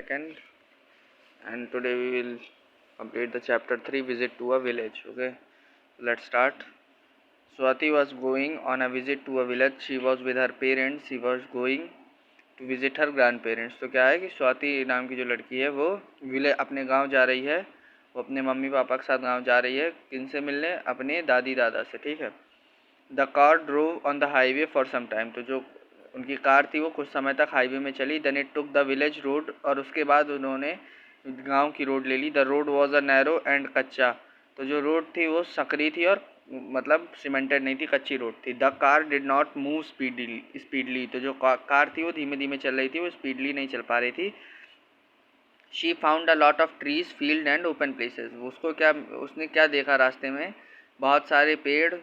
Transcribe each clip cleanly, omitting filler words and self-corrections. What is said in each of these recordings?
second, and today we will complete the chapter 3, visit to a village. Okay, let's start. Swati was going on a visit to a village. She was with her parents. She was going to visit her grandparents. तो क्या है कि स्वाति नाम की जो लड़की है वो विलेज अपने गांव जा रही है. वो अपने मम्मी पापा के साथ गांव जा रही है. किनसे मिलने? अपने दादी दादा से. ठीक है. The car drove on the highway for some time. तो जो उनकी कार थी वो कुछ समय तक हाईवे में चली. Then it took the village road. और उसके बाद उन्होंने गांव की रोड ले ली. The road was a narrow and kachcha. तो जो रोड थी वो सकरी थी और मतलब सीमेंटेड नहीं थी, कच्ची रोड थी. The car did not move speedily. तो जो कार थी वो धीमे धीमे चल रही थी, वो स्पीडली नहीं चल पा रही थी. She found a lot of trees, field and open places. उसने क्या देखा रास्ते में? बहुत सारे पेड़,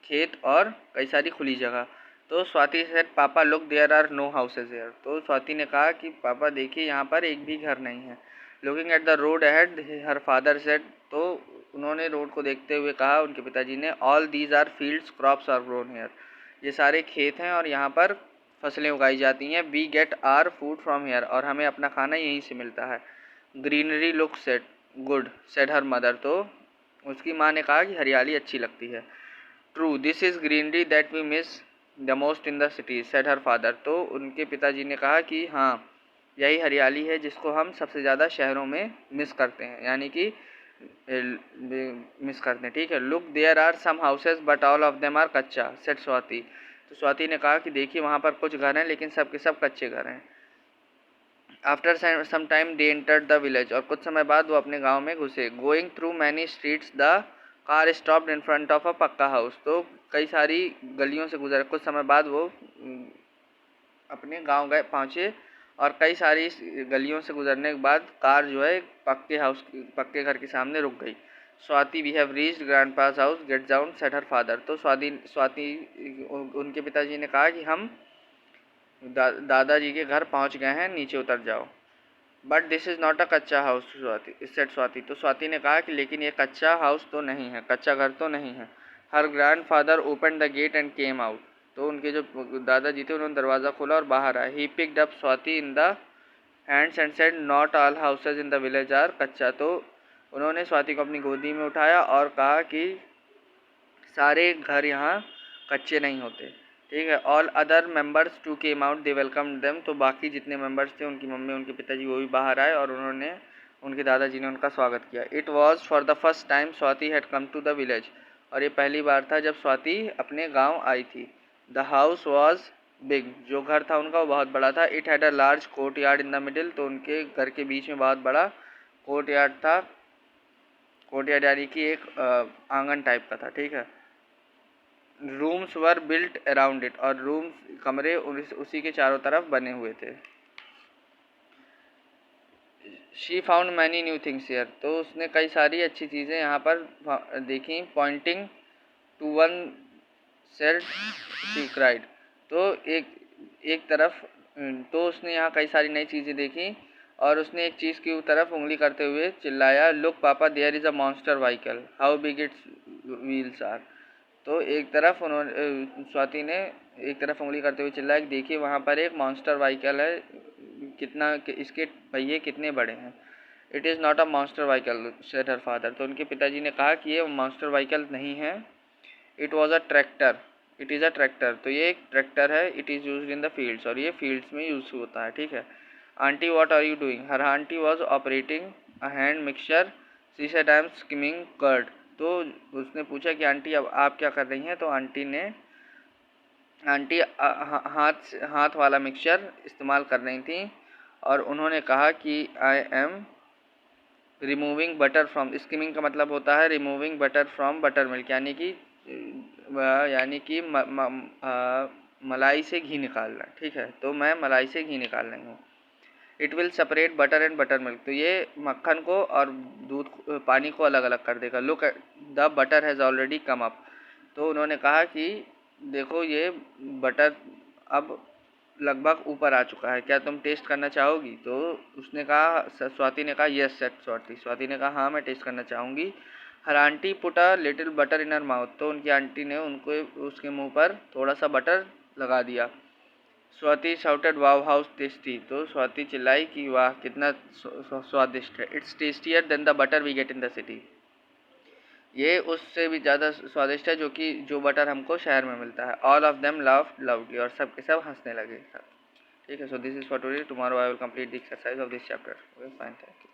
खेत और कई सारी खुली जगह. तो Swati said papa look there are no houses here. तो स्वाति ने कहा कि पापा देखिए यहाँ पर एक भी घर नहीं है. Looking at the road ahead her father said. तो उन्होंने रोड को देखते हुए कहा, उनके पिताजी ने, all these are fields, crops are grown here. ये सारे खेत हैं और यहाँ पर फसलें उगाई जाती हैं. We get our food from here. और हमें अपना खाना यहीं से मिलता है. Greenery look said good said her mother. तो उसकी माँ ने कहा कि हरियाली अच्छी लगती है. True, this is greenery that we miss the most in the city said her father. तो उनके पिताजी ने कहा कि हाँ, यही हरियाली है जिसको हम सबसे ज़्यादा शहरों में मिस करते हैं, यानी कि मिस करते हैं. ठीक है. Look there are some houses but all of them are kachcha said Swati. तो स्वाति ने कहा कि देखिए वहाँ पर कुछ घर हैं लेकिन सब के सब कच्चे घर हैं. After some time they entered the village. और कुछ समय बाद वो अपने गांव में घुसे. Going through many streets the car stopped in front of a pakka house. तो कई सारी गलियों से गुजरे. कुछ समय बाद वो अपने गांव गए पहुँचे और कई सारी गलियों से गुजरने के बाद कार जो है पक्के घर के सामने रुक गई. Swati we have reached grandpa's house, get down said her father. तो स्वाति उनके पिताजी ने कहा कि हम दादाजी के घर पहुंच गए हैं, नीचे उतर जाओ. But this is not a कच्चा हाउस सेड स्वाति. तो स्वाति ने कहा कि लेकिन ये कच्चा हाउस तो नहीं है, कच्चा घर तो नहीं है. Her grandfather open the gate and came out. तो उनके जो दादाजी थे उन्होंने दरवाज़ा खोला और बाहर आए. He picked up Swati in the hands and said not all houses in the village are kachcha. तो उन्होंने स्वाति को अपनी गोदी में उठाया और कहा कि सारे घर यहाँ कच्चे नहीं होते. ठीक है. All other members too came out, they welcome them. तो बाकी जितने मेंबर्स थे, उनकी मम्मी, उनके पिताजी, वो भी बाहर आए और उनके दादाजी ने उनका स्वागत किया. It was for the first time Swati had come to the village. और ये पहली बार था जब स्वाति अपने गांव आई थी. The house was big. जो घर था उनका वो बहुत बड़ा था. It had a large court yard in the middle. तो उनके घर के बीच में बहुत बड़ा कोर्ट यार्ड था. कोर्ट यार्ड यानी कि एक आंगन टाइप का था. ठीक है. Rooms were built around it. और कमरे उसी के चारों तरफ बने हुए थे. She found many new things here. तो उसने कई सारी अच्छी चीज़ें यहाँ पर देखी. Pointing to one said she cried. तो एक तरफ तो उसने यहाँ कई सारी नई चीज़ें देखी और उसने एक चीज़ की तरफ उंगली करते हुए चिल्लाया, look papa, there is a monster vehicle, how big its wheels are. तो एक तरफ स्वाति ने एक तरफ उंगली करते हुए चिल्लाया कि देखिए वहाँ पर एक मॉन्स्टर व्हीकल है, इसके पहिए कितने बड़े हैं. It is not a monster vehicle said her father. तो उनके पिताजी ने कहा कि ये मॉन्स्टर व्हीकल नहीं है. It was a tractor. It is a tractor. तो ये एक ट्रैक्टर है. It is used in the fields. और ये फील्ड्स में यूज़ होता है. ठीक है. Aunty what are you doing. Her aunty was operating a hand mixture. She said I am skimming curd. तो उसने पूछा कि आंटी अब आप क्या कर रही हैं. तो आंटी हाथ वाला मिक्सचर इस्तेमाल कर रही थी और उन्होंने कहा कि I am removing butter from. Skimming का मतलब होता है removing butter from butter milk, यानी कि मलाई से घी निकालना. ठीक है. तो मैं मलाई से घी निकाल रही हूँ. It will separate butter and butter milk. तो ये मक्खन को और पानी को अलग अलग कर देगा. Look the butter has already come up. तो उन्होंने कहा कि देखो ये बटर अब लगभग ऊपर आ चुका है, क्या तुम टेस्ट करना चाहोगी. तो उसने कहा, स्वाति ने कहा, यस सेड स्वाति. स्वाति ने कहा हाँ मैं टेस्ट करना चाहूँगी. Her aunty put a little butter in her mouth. तो उनकी आंटी ने उसके मुंह पर थोड़ा सा बटर लगा दिया. Swati shouted wow how tasty, तो स्वाति चिल्लाई कि वाह कितना स्वादिष्ट है। It's tastier than the butter we get in the city, ये उससे भी ज़्यादा स्वादिष्ट है जो बटर हमको शहर में मिलता है। All of them loved loudly, और सब के सब हंसने लगे। ठीक है, so this is for today, tomorrow I will complete the exercise of this chapter. Okay fine, thank you.